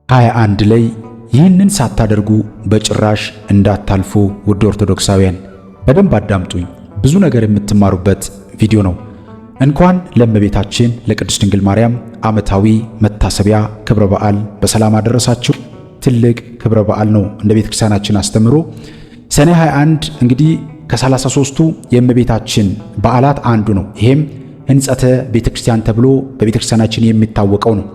21 ላይ ይህንን ሳታደርጉ በጭራሽ እንዳታልፉ ውድ ኦርቶዶክሳውያን በደንብ አዳምጡኝ። ብዙ ነገር የምትማሩበት ቪዲዮ ነው። እንኳን ለእመቤታችን ለቅድስት ድንግል ማርያም ዓመታዊ መታሰቢያ ክብረ በዓል በሰላም አደረሳችሁ። ትልቅ ክብረ በዓል ነው እንደ ቤተክርስቲያናችን አስተምሮ። ሰኔ 21 እንግዲህ ከ33ቱ የእመቤታችን በዓላት አንዱ ነው። ይሄም ሕንጸተ ቤተክርስቲያን ተብሎ በቤተክርስቲያናችን የሚታወቀው ነው።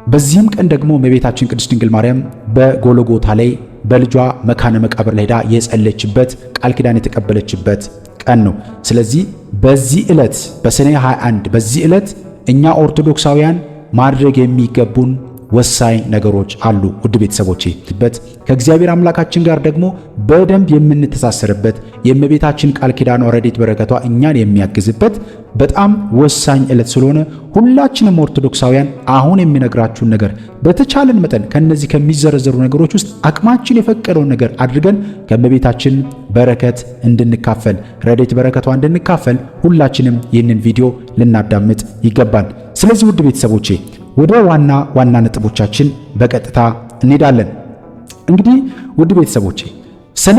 በዚህም ቀን ደግሞ እመቤታችን ቅድስት ድንግል ማርያም በጎልጎታ ላይ በልጇ መካነ መቃብር ላይ ሄዳ የጸለየችበት ቃል ኪዳን የተቀበለችበት ቀን ነው። ስለዚህ በዚህ ዕለት በሰኔ 21 በዚህ ዕለት እኛ ኦርቶዶክሳውያን ማድረግ የሚገቡን ወሳኝ ነገሮች አሉ። ውድ ቤተሰቦቼ ከእግዚአብሔር አምላካችን ጋር ደግሞ በደንብ የምንተሳሰርበት የእመቤታችን ቃል ኪዳኗ ረድኤት በረከቷ እኛን የሚያግዝበት በጣም ወሳኝ ዕለት ስለሆነ ሁላችንም ኦርቶዶክሳውያን አሁን የሚነግራችሁን ነገር በተቻለን መጠን ከነዚህ ከሚዘረዘሩ ነገሮች ውስጥ አቅማችን የፈቀደውን ነገር አድርገን ከእመቤታችን በረከት እንድንካፈል ረድኤት በረከቷ እንድንካፈል ሁላችንም ይህንን ቪዲዮ ልናዳምጥ ይገባል። ስለዚህ ውድ ቤተሰቦቼ ወደ ዋና ነጥቦቻችን በቀጥታ እንሄዳለን። እንግዲህ ውድ ቤተሰቦቼ ሰኔ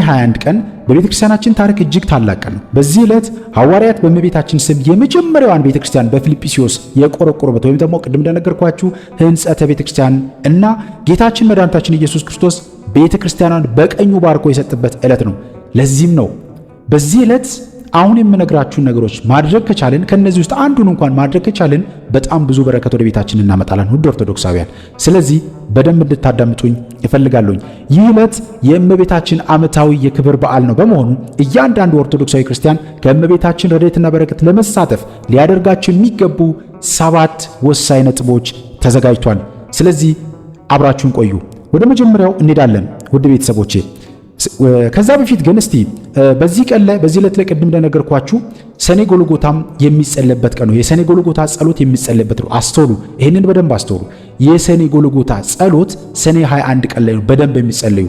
21 ቀን በቤተክርስቲያናችን ታሪክ እጅግ ታላቅ ቀን ነው። በዚህ ዕለት ሐዋርያት በእመቤታችን ስም የመጀመሪያዋን ቤተክርስቲያን በፊልጵስዩስ የቆረቆሩበት ወይም ደግሞ ቅድም እንደነገርኳችሁ ሕንጸተ ቤተክርስቲያን እና ጌታችን መድኃኒታችን ኢየሱስ ክርስቶስ ቤተክርስቲያኗን በቀኙ ባርኮ የሰጠበት ዕለት ነው። ለዚህም ነው በዚህ ዕለት አሁን የምነግራችሁን ነገሮች ማድረግ ከቻልን ከነዚህ ውስጥ አንዱን እንኳን ማድረግ ከቻልን በጣም ብዙ በረከት ወደ ቤታችን እናመጣለን ውድ ኦርቶዶክሳውያን። ስለዚህ በደንብ እንድታዳምጡኝ እፈልጋለሁ። ይህ ዕለት የእመቤታችን ዓመታዊ የክብር በዓል ነው። በመሆኑ እያንዳንዱ ኦርቶዶክሳዊ ክርስቲያን ከእመቤታችን ረድኤትና በረከት ለመሳተፍ ሊያደርጋቸው የሚገቡ 7 ወሳኝ ነጥቦች ተዘጋጅቷል። ስለዚህ አብራችሁን ቆዩ። ወደ መጀመሪያው እንሄዳለን ውድ ቤተሰቦቼ። ከዛ በፊት ግን እስቲ በዚህ ቀን ላይ በዚህ ዕለት ላይ ቅድም እንደነገርኳችሁ ሰኔ ጎልጎታም የሚጸለይበት ቀን ነው። የሰኔ ጎልጎታ ጸሎት የሚጸለይበት ነው። አስተውሉ፣ ይሄንን በደንብ አስተውሉ። የሰኔ ጎልጎታ ጸሎት ሰኔ 21 ቀን ላይ ነው በደንብ የሚጸለዩ።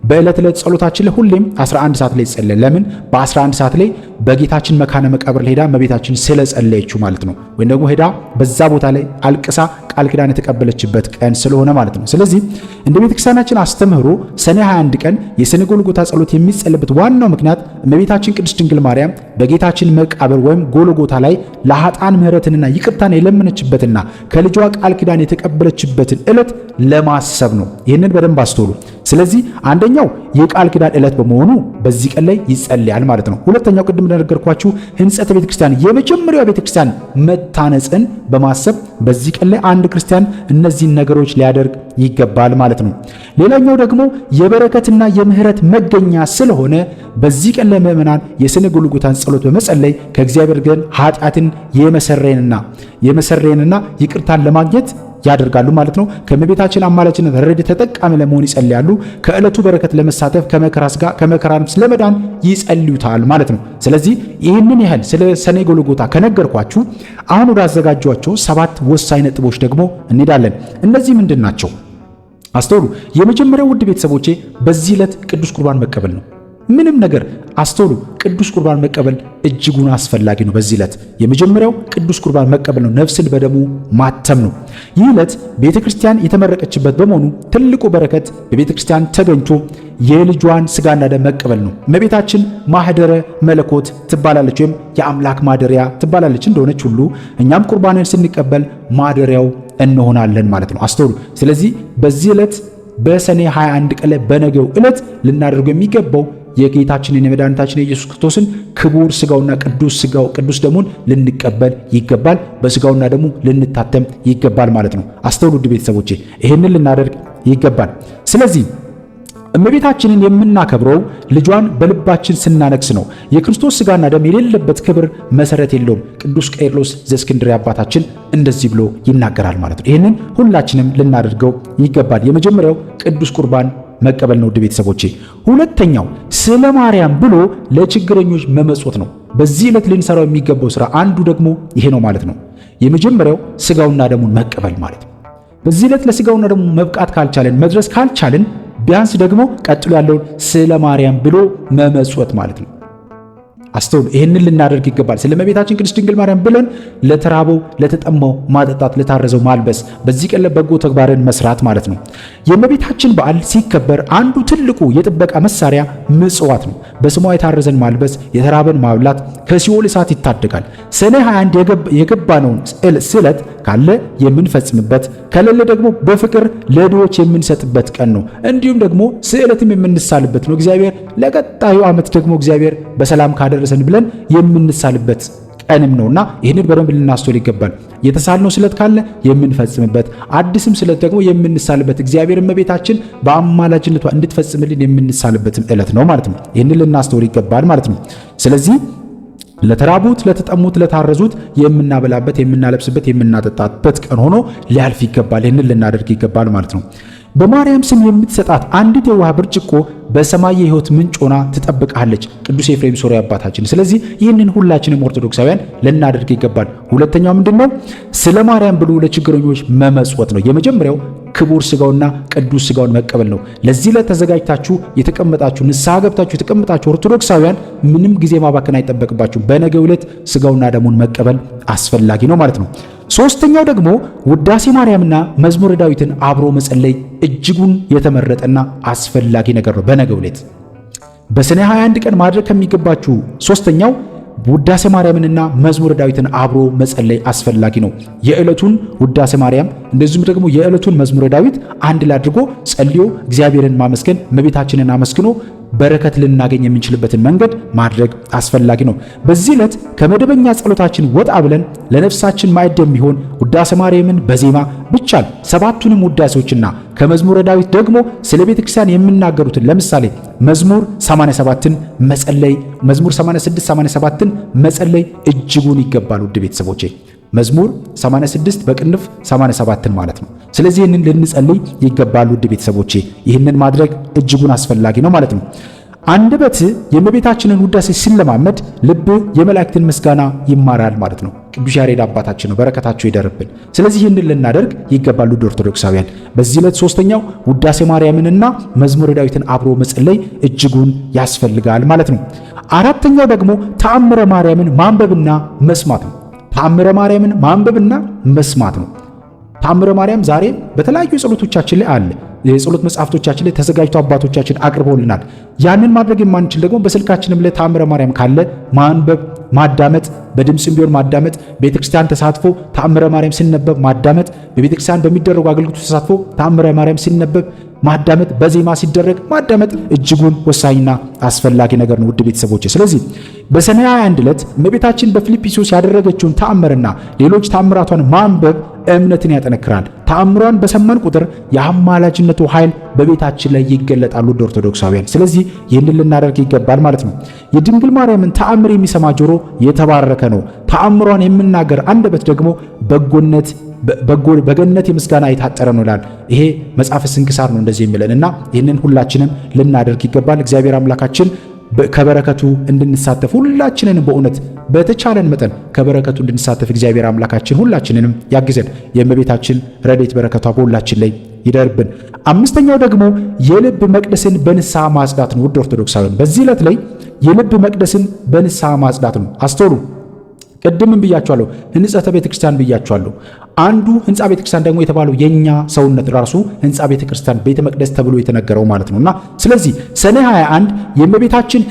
በዕለት ዕለት ጸሎታችን ላይ ሁሌም 11 ሰዓት ላይ ይጸለያል። ለምን? በ11 ሰዓት ላይ በጌታችን መካነ መቃብር ሄዳ እመቤታችን ስለጸለየችው ማለት ነው። ወይም ደግሞ ሄዳ በዛ ቦታ ላይ አልቅሳ ቃል ኪዳን የተቀበለችበት ቀን ስለሆነ ማለት ነው። ስለዚህ እንደ ቤተክርስቲያናችን አስተምህሮ ሰኔ 21 ቀን የሰኔ ጎልጎታ ጸሎት የሚጸለይበት ዋናው ምክንያት እመቤታችን ቅድስት ድንግል ማርያም በጌታችን መቃብር ወይም ጎልጎታ ላይ ለኃጥአን ምሕረትንና ይቅርታን የለመነችበትና ከልጇ ቃል ኪዳን የተቀበለችበትን ዕለት ለማሰብ ነው። ይህንን በደንብ አስተውሉ። ስለዚህ አንደኛው የቃል ኪዳን ዕለት በመሆኑ በዚህ ቀን ላይ ይጸልያል ማለት ነው። ሁለተኛው ቅድም እንደነገርኳችሁ ሕንጸተ ቤተክርስቲያን የመጀመሪያው ቤተክርስቲያን መታነጽን በማሰብ በዚህ ቀን ላይ አንድ ክርስቲያን እነዚህን ነገሮች ሊያደርግ ይገባል ማለት ነው። ሌላኛው ደግሞ የበረከትና የምህረት መገኛ ስለሆነ በዚህ ቀን ላይ ምእመናን የሰኔ ጎልጎታን ጸሎት በመጸለይ ከእግዚአብሔር ጋር ኃጢአትን የመሰረይንና ይቅርታን ለማግኘት ያደርጋሉ ማለት ነው። ከእመቤታችን አማላጅነት ረድኤት ተጠቃሚ ለመሆን ይጸልያሉ። ከዕለቱ በረከት ለመሳተፍ ከመከራም ስለመዳን ይጸልዩታል ማለት ነው። ስለዚህ ይህንን ያህል ስለ ሰኔ ጎልጎታ ከነገርኳችሁ አሁን ወደ አዘጋጇቸው 7 ወሳኝ ነጥቦች ደግሞ እንሄዳለን። እነዚህ ምንድን ናቸው? አስተውሉ። የመጀመሪያው ውድ ቤተሰቦቼ በዚህ ዕለት ቅዱስ ቁርባን መቀበል ነው። ምንም ነገር አስተውሉ። ቅዱስ ቁርባን መቀበል እጅጉን አስፈላጊ ነው። በዚህ ዕለት የመጀመሪያው ቅዱስ ቁርባን መቀበል ነው። ነፍስን በደሙ ማተም ነው። ይህ ዕለት ቤተክርስቲያን የተመረቀችበት በመሆኑ ትልቁ በረከት በቤተክርስቲያን ተገኝቶ የልጇን ሥጋና ደም መቀበል ነው። እመቤታችን ማህደረ መለኮት ትባላለች፣ ወይም የአምላክ ማደሪያ ትባላለች እንደሆነች ሁሉ እኛም ቁርባንን ስንቀበል ማደሪያው እንሆናለን ማለት ነው። አስተውሉ። ስለዚህ በዚህ ዕለት በሰኔ 21 ቀን ላይ በነገው ዕለት ልናደርገው የሚገባው የጌታችንን የመድኃኒታችን የኢየሱስ ክርስቶስን ክቡር ሥጋውና ቅዱስ ደሙን ልንቀበል ይገባል። በሥጋውና ደሙ ልንታተም ይገባል ማለት ነው። አስተውሉ ውድ ቤተሰቦቼ፣ ይህንን ልናደርግ ይገባል። ስለዚህ እመቤታችንን የምናከብረው ልጇን በልባችን ስናነግስ ነው። የክርስቶስ ሥጋና ደም የሌለበት ክብር መሰረት የለውም። ቅዱስ ቄርሎስ ዘእስክንድርያ አባታችን እንደዚህ ብሎ ይናገራል ማለት ነው። ይህንን ሁላችንም ልናደርገው ይገባል። የመጀመሪያው ቅዱስ ቁርባን መቀበል ነው ውድ ቤተሰቦቼ። ሁለተኛው ስለ ማርያም ብሎ ለችግረኞች መመጽወት ነው። በዚህ ዕለት ልንሰራው የሚገባው ሥራ አንዱ ደግሞ ይሄ ነው ማለት ነው። የመጀመሪያው ሥጋውና ደሙን መቀበል ማለት ነው። በዚህ ዕለት ለሥጋውና ደሙ መብቃት ካልቻለን መድረስ ካልቻለን ቢያንስ ደግሞ ቀጥሎ ያለውን ስለ ማርያም ብሎ መመጽወት ማለት ነው። አስተውሉ። ይህንን ልናደርግ ይገባል። ስለ እመቤታችን ቅድስት ድንግል ማርያም ብለን ለተራበው ለተጠማው ማጠጣት፣ ለታረዘው ማልበስ፣ በዚህ ቀን በጎ ተግባርን መስራት ማለት ነው። የእመቤታችን በዓል ሲከበር አንዱ ትልቁ የጥበቃ መሳሪያ ምጽዋት ነው። በስሟ የታረዘን ማልበስ፣ የተራበን ማብላት ከሲኦል እሳት ይታደጋል። ሰኔ 21 የገባነውን ስዕለት ካለ የምንፈጽምበት ከሌለ ደግሞ በፍቅር ለድሆች የምንሰጥበት ቀን ነው። እንዲሁም ደግሞ ስዕለትም የምንሳልበት ነው። እግዚአብሔር ለቀጣዩ ዓመት ደግሞ እግዚአብሔር በሰላም ካደረሰን ብለን የምንሳልበት ቀንም ነውና ይህንን በደንብ ልናስተውል ይገባል። የተሳልነው ስዕለት ካለ የምንፈጽምበት፣ አዲስም ስዕለት ደግሞ የምንሳልበት፣ እግዚአብሔር እመቤታችን በአማላጅነቷ እንድትፈጽምልን የምንሳልበትም ዕለት ነው ማለት ነው። ይህንን ልናስተውል ይገባል ማለት ነው። ስለዚህ ለተራቡት፣ ለተጠሙት፣ ለታረዙት የምናበላበት፣ የምናለብስበት፣ የምናጠጣበት ቀን ሆኖ ሊያልፍ ይገባል። ይህንን ልናደርግ ይገባል ማለት ነው። በማርያም ስም የምትሰጣት አንዲት የውሃ ብርጭቆ በሰማይ የሕይወት ምንጭ ሆና ትጠብቃለች። ቅዱስ ኤፍሬም ሶርያዊ አባታችን። ስለዚህ ይህንን ሁላችንም ኦርቶዶክሳውያን ልናደርግ ይገባል። ሁለተኛው ምንድነው? ስለ ማርያም ብሎ ለችግረኞች መመጽወት ነው። የመጀመሪያው ክቡር ስጋውና ቅዱስ ስጋውን መቀበል ነው። ለዚህ ለተዘጋጅታችሁ የተቀመጣችሁ ንስሐ ገብታችሁ የተቀመጣችሁ ኦርቶዶክሳውያን ምንም ጊዜ ማባከን አይጠበቅባችሁም። በነገው ዕለት ስጋውና ደሙን መቀበል አስፈላጊ ነው ማለት ነው። ሶስተኛው ደግሞ ውዳሴ ማርያምና መዝሙረ ዳዊትን አብሮ መጸለይ እጅጉን የተመረጠና አስፈላጊ ነገር ነው። በነገው ዕለት በሰኔ 21 ቀን ማድረግ ከሚገባችሁ ሶስተኛው ውዳሴ ማርያምንና መዝሙረ ዳዊትን አብሮ መጸለይ አስፈላጊ ነው። የዕለቱን ውዳሴ ማርያም እንደዚሁም ደግሞ የዕለቱን መዝሙረ ዳዊት አንድ ላይ አድርጎ ጸልዮ እግዚአብሔርን ማመስገን፣ እመቤታችንን አመስግኖ በረከት ልናገኝ የምንችልበትን መንገድ ማድረግ አስፈላጊ ነው። በዚህ ዕለት ከመደበኛ ጸሎታችን ወጣ ብለን ለነፍሳችን ማዕድ የሚሆን ውዳሴ ማርያምን በዜማ ብቻል ሰባቱንም ውዳሴዎችና ከመዝሙረ ዳዊት ደግሞ ስለ ቤተክርስቲያን የሚናገሩትን ለምሳሌ መዝሙር 87ን መጸለይ፣ መዝሙር 86፣ 87ን መጸለይ እጅጉን ይገባል። ውድ ቤተሰቦቼ መዝሙር 86 በቅንፍ 87ን ማለት ነው። ስለዚህ ይህንን ልንጸልይ ይገባል። ውድ ቤተሰቦቼ ይህንን ማድረግ እጅጉን አስፈላጊ ነው ማለት ነው። አንደበት የእመቤታችንን ውዳሴ ሲለማመድ ልብ የመላእክትን ምስጋና ይማራል ማለት ነው። ቅዱስ ያሬድ አባታችን ነው፣ በረከታቸው ይደርብን። ስለዚህ ይህንን ልናደርግ ይገባል ውድ ኦርቶዶክሳውያን። በዚህ ዕለት ሶስተኛው ውዳሴ ማርያምንና መዝሙረ ዳዊትን አብሮ መጸለይ እጅጉን ያስፈልጋል ማለት ነው። አራተኛው ደግሞ ተአምረ ማርያምን ማንበብና መስማት ነው። ተአምረ ማርያምን ማንበብና መስማት ነው። ተአምረ ማርያም ዛሬ በተለያዩ ጸሎቶቻችን ላይ አለ። የጸሎት መጽሐፍቶቻችን ላይ ተዘጋጅቶ አባቶቻችን አቅርበውልናል። ያንን ማድረግ የማንችል ደግሞ በስልካችንም ላይ ተአምረ ማርያም ካለ ማንበብ፣ ማዳመጥ፣ በድምፅም ቢሆን ማዳመጥ፣ ቤተክርስቲያን ተሳትፎ ተአምረ ማርያም ሲነበብ ማዳመጥ፣ በቤተክርስቲያን በሚደረጉ አገልግሎት ተሳትፎ ተአምረ ማርያም ሲነበብ ማዳመጥ፣ በዜማ ሲደረግ ማዳመጥ እጅጉን ወሳኝና አስፈላጊ ነገር ነው ውድ ቤተሰቦች። ስለዚህ በሰኔ 21 ዕለት እመቤታችን በፊልጵስዩስ ያደረገችውን ተአምርና ሌሎች ተአምራቷን ማንበብ እምነትን ያጠነክራል። ተአምሯን በሰማን ቁጥር የአማላጅነቱ ኃይል በቤታችን ላይ ይገለጣሉ ውድ ኦርቶዶክሳውያን። ስለዚህ ይህንን ልናደርግ ይገባል ማለት ነው። የድንግል ማርያምን ተአምር የሚሰማ ጆሮ የተባረከ ነው። ተአምሯን የምናገር አንደበት ደግሞ በገነት የምስጋና የታጠረ ነው ይላል። ይሄ መጽሐፈ ስንክሳር ነው እንደዚህ የሚለንና ይህንን ሁላችንም ልናደርግ ይገባል። እግዚአብሔር አምላካችን ከበረከቱ እንድንሳተፍ ሁላችንንም በእውነት በተቻለን መጠን ከበረከቱ እንድንሳተፍ እግዚአብሔር አምላካችን ሁላችንንም ያግዘን። የእመቤታችን ረድኤት በረከቷ በሁላችን ላይ ይደርብን። አምስተኛው ደግሞ የልብ መቅደስን በንስሐ ማጽዳት ነው ውድ ኦርቶዶክሳውያን። በዚህ ዕለት ላይ የልብ መቅደስን በንስሐ ማጽዳት ነው። አስተውሉ። ቅድምም ብያቸዋለሁ፣ ህንጻተ ቤተክርስቲያን ብያቸዋለሁ። አንዱ ህንጻ ቤተክርስቲያን ደግሞ የተባለው የኛ ሰውነት ራሱ ህንጻ ቤተክርስቲያን ቤተ መቅደስ ተብሎ የተነገረው ማለት ነውና ስለዚህ ሰኔ 21 የእመቤታችን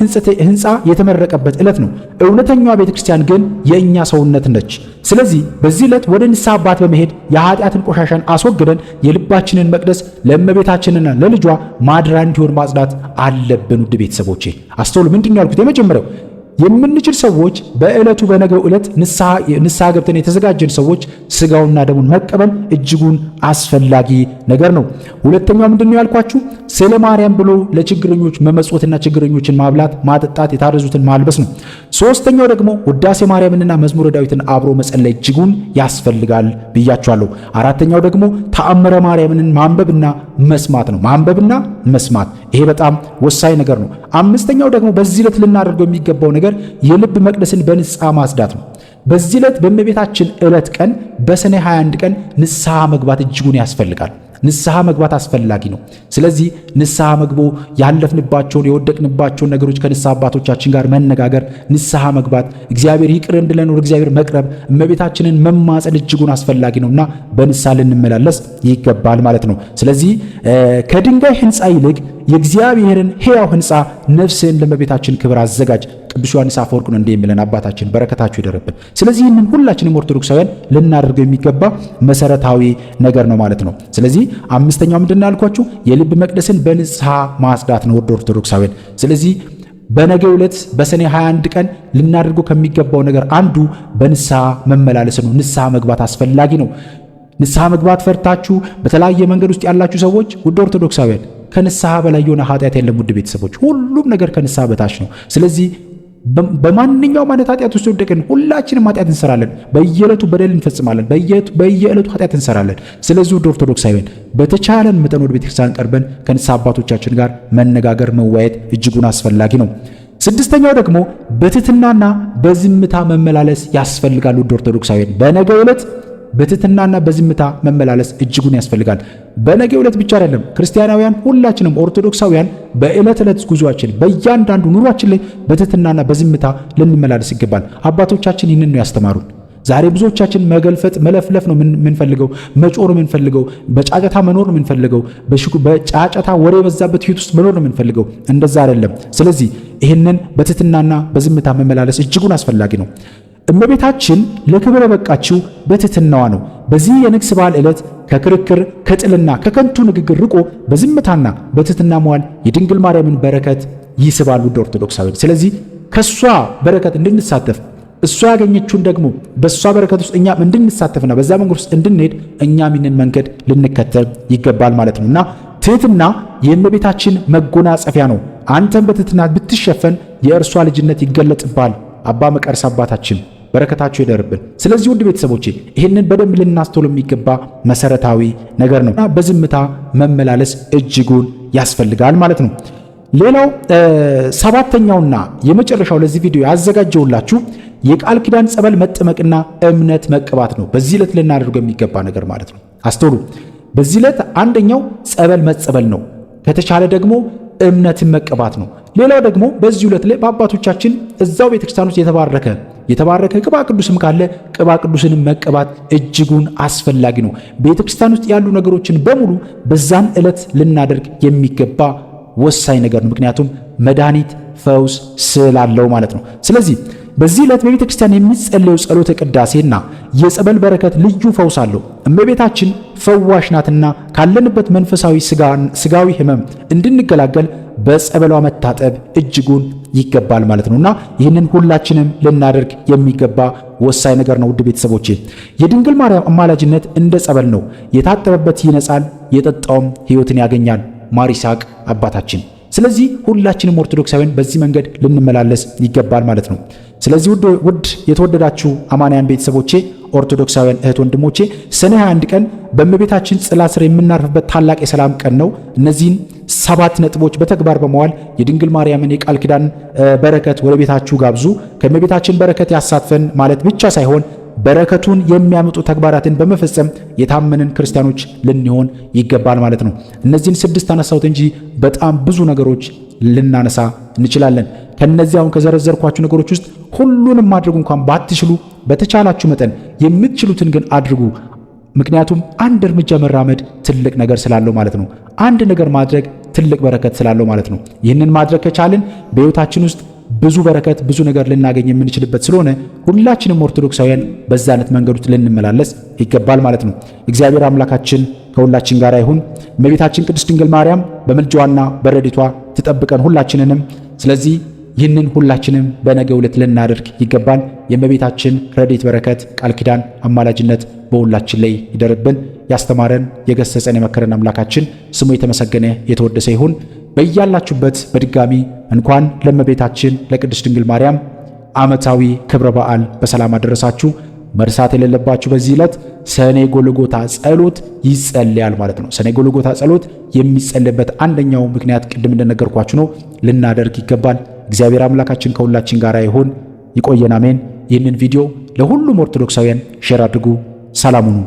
ህንጻ የተመረቀበት ዕለት ነው። እውነተኛዋ ቤተክርስቲያን ግን የኛ ሰውነት ነች። ስለዚህ በዚህ ዕለት ወደ ንስሐ አባት በመሄድ የኃጢአትን ቆሻሻን አስወግደን የልባችንን መቅደስ ለእመቤታችንና ለልጇ ማድሪያ እንዲሆን ማጽዳት አለብን። ውድ ቤተሰቦቼ አስተውሉ። ምንድን ነው ያልኩት? የመጀመሪያው የምንችል ሰዎች በዕለቱ በነገው ዕለት ንስሐ ገብተን የተዘጋጀን ሰዎች ስጋውና ደሙን መቀበል እጅጉን አስፈላጊ ነገር ነው። ሁለተኛው ምንድነው ያልኳችሁ? ስለ ማርያም ብሎ ለችግረኞች መመጽወትና ችግረኞችን ማብላት፣ ማጠጣት፣ የታረዙትን ማልበስ ነው። ሶስተኛው ደግሞ ውዳሴ ማርያምንና መዝሙረ ዳዊትን አብሮ መጸለይ እጅጉን ያስፈልጋል ብያችኋለሁ። አራተኛው ደግሞ ተአምረ ማርያምን ማንበብና መስማት ነው። ማንበብና መስማት ይሄ በጣም ወሳኝ ነገር ነው። አምስተኛው ደግሞ በዚህ ዕለት ልናደርገው የሚገባው ነገር የልብ መቅደስን በንስሐ ማጽዳት ነው። በዚህ ዕለት በእመቤታችን ዕለት ቀን በሰኔ 21 ቀን ንስሐ መግባት እጅጉን ያስፈልጋል። ንስሐ መግባት አስፈላጊ ነው። ስለዚህ ንስሐ መግቦ ያለፍንባቸውን የወደቅንባቸውን ነገሮች ከንስሐ አባቶቻችን ጋር መነጋገር፣ ንስሐ መግባት፣ እግዚአብሔር ይቅር እንድለን ወደ እግዚአብሔር መቅረብ፣ እመቤታችንን መማፀን እጅጉን አስፈላጊ ነውና በንስሐ ልንመላለስ ይገባል ማለት ነው። ስለዚህ ከድንጋይ ሕንፃ ይልቅ የእግዚአብሔርን ሕያው ሕንፃ ነፍስን ለእመቤታችን ክብር አዘጋጅ። ቅዱስ ዮሐንስ አፈወርቅ ነው እንዲህ የሚለን አባታችን በረከታቸው ይደረብን። ስለዚህ ይህንን ሁላችንም ኦርቶዶክሳውያን ልናደርገው የሚገባ መሰረታዊ ነገር ነው ማለት ነው። ስለዚህ አምስተኛው ምንድን ያልኳችሁ የልብ መቅደስን በንስሐ ማጽዳት ነው ወደ ኦርቶዶክሳውያን። ስለዚህ በነገው ዕለት በሰኔ 21 ቀን ልናደርገው ከሚገባው ነገር አንዱ በንስሐ መመላለስ ነው። ንስሐ መግባት አስፈላጊ ነው። ንስሐ መግባት ፈርታችሁ በተለያየ መንገድ ውስጥ ያላችሁ ሰዎች ውድ ኦርቶዶክሳውያን ከንስሐ በላይ የሆነ ኃጢአት የለም። ውድ ቤተሰቦች ሁሉም ነገር ከንስሐ በታች ነው። ስለዚህ በማንኛውም አይነት ኃጢአት ውስጥ ወደቅን ሁላችንም ኃጢአት እንሰራለን። በየዕለቱ በደል እንፈጽማለን። በየዕለቱ ኃጢአት እንሰራለን። ስለዚህ ውድ ኦርቶዶክሳውያን በተቻለን መጠን ወደ ቤተክርስቲያን ቀርበን ከንስሐ አባቶቻችን ጋር መነጋገር መወያየት እጅጉን አስፈላጊ ነው። ስድስተኛው ደግሞ በትሕትናና በዝምታ መመላለስ ያስፈልጋል። ውድ ኦርቶዶክሳውያን በነገው ዕለት በትሕትናና በዝምታ መመላለስ እጅጉን ያስፈልጋል። በነገው ዕለት ብቻ አይደለም፣ ክርስቲያናውያን ሁላችንም ኦርቶዶክሳውያን በዕለት ዕለት ጉዟችን በእያንዳንዱ ኑሯችን ላይ በትሕትናና በዝምታ ልንመላለስ ይገባል። አባቶቻችን ይህንን ነው ያስተማሩን። ዛሬ ብዙዎቻችን መገልፈጥ መለፍለፍ ነው የምንፈልገው፣ መጮር ነው የምንፈልገው፣ በጫጫታ መኖር ነው የምንፈልገው፣ በጫጫታ ወሬ የበዛበት ሕይወት ውስጥ መኖር ነው የምንፈልገው። እንደዛ አይደለም። ስለዚህ ይህንን በትሕትናና በዝምታ መመላለስ እጅጉን አስፈላጊ ነው። እመቤታችን ለክብር የበቃችው በትሕትናዋ ነው። በዚህ የንግስ በዓል ዕለት ከክርክር ከጥልና ከከንቱ ንግግር ርቆ በዝምታና በትሕትና መዋል የድንግል ማርያምን በረከት ይስባል። ውድ ኦርቶዶክሳውያን ስለዚህ ከሷ በረከት እንድንሳተፍ እሷ ያገኘችውን ደግሞ በሷ በረከት ውስጥ እኛም እንድንሳተፍና በዛ መንገድ ውስጥ እንድንሄድ እኛም ይህንን መንገድ ልንከተል ይገባል ማለት ነውና ትሕትና የእመቤታችን መጎናጸፊያ ነው። አንተም በትሕትና ብትሸፈን የእርሷ ልጅነት ይገለጥባል። አባ መቃርስ አባታችን በረከታቸው ይደርብን። ስለዚህ ውድ ቤተሰቦቼ ይህንን በደንብ ልናስተውል የሚገባ መሰረታዊ ነገር ነው። በዝምታ መመላለስ እጅጉን ያስፈልጋል ማለት ነው። ሌላው ሰባተኛውና የመጨረሻው ለዚህ ቪዲዮ ያዘጋጀውላችሁ የቃል ኪዳን ጸበል መጠመቅና እምነት መቀባት ነው። በዚህ ዕለት ልናደርገው የሚገባ ነገር ማለት ነው። አስተውሉ። በዚህ ዕለት አንደኛው ጸበል መጸበል ነው። ከተቻለ ደግሞ እምነትን መቀባት ነው። ሌላው ደግሞ በዚህ ዕለት ላይ በአባቶቻችን እዛው ቤተክርስቲያን ውስጥ የተባረከ ቅባ ቅዱስም ካለ ቅባ ቅዱስንም መቀባት እጅጉን አስፈላጊ ነው። ቤተክርስቲያን ውስጥ ያሉ ነገሮችን በሙሉ በዛን ዕለት ልናደርግ የሚገባ ወሳኝ ነገር ነው። ምክንያቱም መድኃኒት ፈውስ ስላለው ማለት ነው። ስለዚህ በዚህ ዕለት በቤተ ክርስቲያን የሚጸለየው ጸሎተ ቅዳሴና የጸበል በረከት ልዩ ፈውስ አለው። እመቤታችን ፈዋሽ ናትና ካለንበት መንፈሳዊ ስጋዊ ሕመም እንድንገላገል በጸበሏ መታጠብ እጅጉን ይገባል ማለት ነውና ይህንን ሁላችንም ልናደርግ የሚገባ ወሳኝ ነገር ነው። ውድ ቤተሰቦቼ የድንግል ማርያም አማላጅነት እንደ ጸበል ነው። የታጠበበት ይነጻል፣ የጠጣውም ሕይወትን ያገኛል። ማር ይስሐቅ አባታችን። ስለዚህ ሁላችንም ኦርቶዶክሳውያን በዚህ መንገድ ልንመላለስ ይገባል ማለት ነው። ስለዚህ ውድ የተወደዳችሁ አማንያን ቤተሰቦቼ ኦርቶዶክሳውያን እህት ወንድሞቼ ሰኔ 21 ቀን በእመቤታችን ጥላ ስር የምናርፍበት ታላቅ የሰላም ቀን ነው። እነዚህን 7 ነጥቦች በተግባር በመዋል የድንግል ማርያምን የቃል ኪዳን በረከት ወደ ቤታችሁ ጋብዙ። ከእመቤታችን በረከት ያሳትፈን ማለት ብቻ ሳይሆን በረከቱን የሚያመጡ ተግባራትን በመፈጸም የታመንን ክርስቲያኖች ልንሆን ይገባል ማለት ነው። እነዚህን 6 አነሳሁት እንጂ በጣም ብዙ ነገሮች ልናነሳ እንችላለን። ከነዚህ አሁን ከዘረዘርኳችሁ ነገሮች ውስጥ ሁሉንም ማድረግ እንኳን ባትችሉ በተቻላችሁ መጠን የምትችሉትን ግን አድርጉ። ምክንያቱም አንድ እርምጃ መራመድ ትልቅ ነገር ስላለው ማለት ነው። አንድ ነገር ማድረግ ትልቅ በረከት ስላለው ማለት ነው። ይህንን ማድረግ ከቻልን በሕይወታችን ውስጥ ብዙ በረከት ብዙ ነገር ልናገኝ የምንችልበት ስለሆነ ሁላችንም ኦርቶዶክሳውያን በዛ አይነት መንገድ ውስጥ ልንመላለስ ይገባል ማለት ነው። እግዚአብሔር አምላካችን ከሁላችን ጋር ይሁን። እመቤታችን ቅድስት ድንግል ማርያም በምልጃዋና በረድኤቷ ትጠብቀን ሁላችንንም። ስለዚህ ይህንን ሁላችንም በነገው ዕለት ልናደርግ ይገባል። የእመቤታችን ረድኤት በረከት ቃል ኪዳን አማላጅነት በሁላችን ላይ ይደርብን። ያስተማረን የገሰጸን የመከረን አምላካችን ስሙ የተመሰገነ የተወደሰ ይሁን። በያላችሁበት በድጋሚ እንኳን ለእመቤታችን ለቅድስት ድንግል ማርያም ዓመታዊ ክብረ በዓል በሰላም አደረሳችሁ። መርሳት የሌለባችሁ በዚህ ዕለት ሰኔ ጎልጎታ ጸሎት ይጸልያል ማለት ነው። ሰኔ ጎልጎታ ጸሎት የሚጸልይበት አንደኛው ምክንያት ቅድም እንደነገርኳችሁ ነው። ልናደርግ ይገባል። እግዚአብሔር አምላካችን ከሁላችን ጋር ይሁን። ይቆየን። አሜን። ይህንን ቪዲዮ ለሁሉም ኦርቶዶክሳውያን ሼር አድርጉ። ሰላም ሁኑ።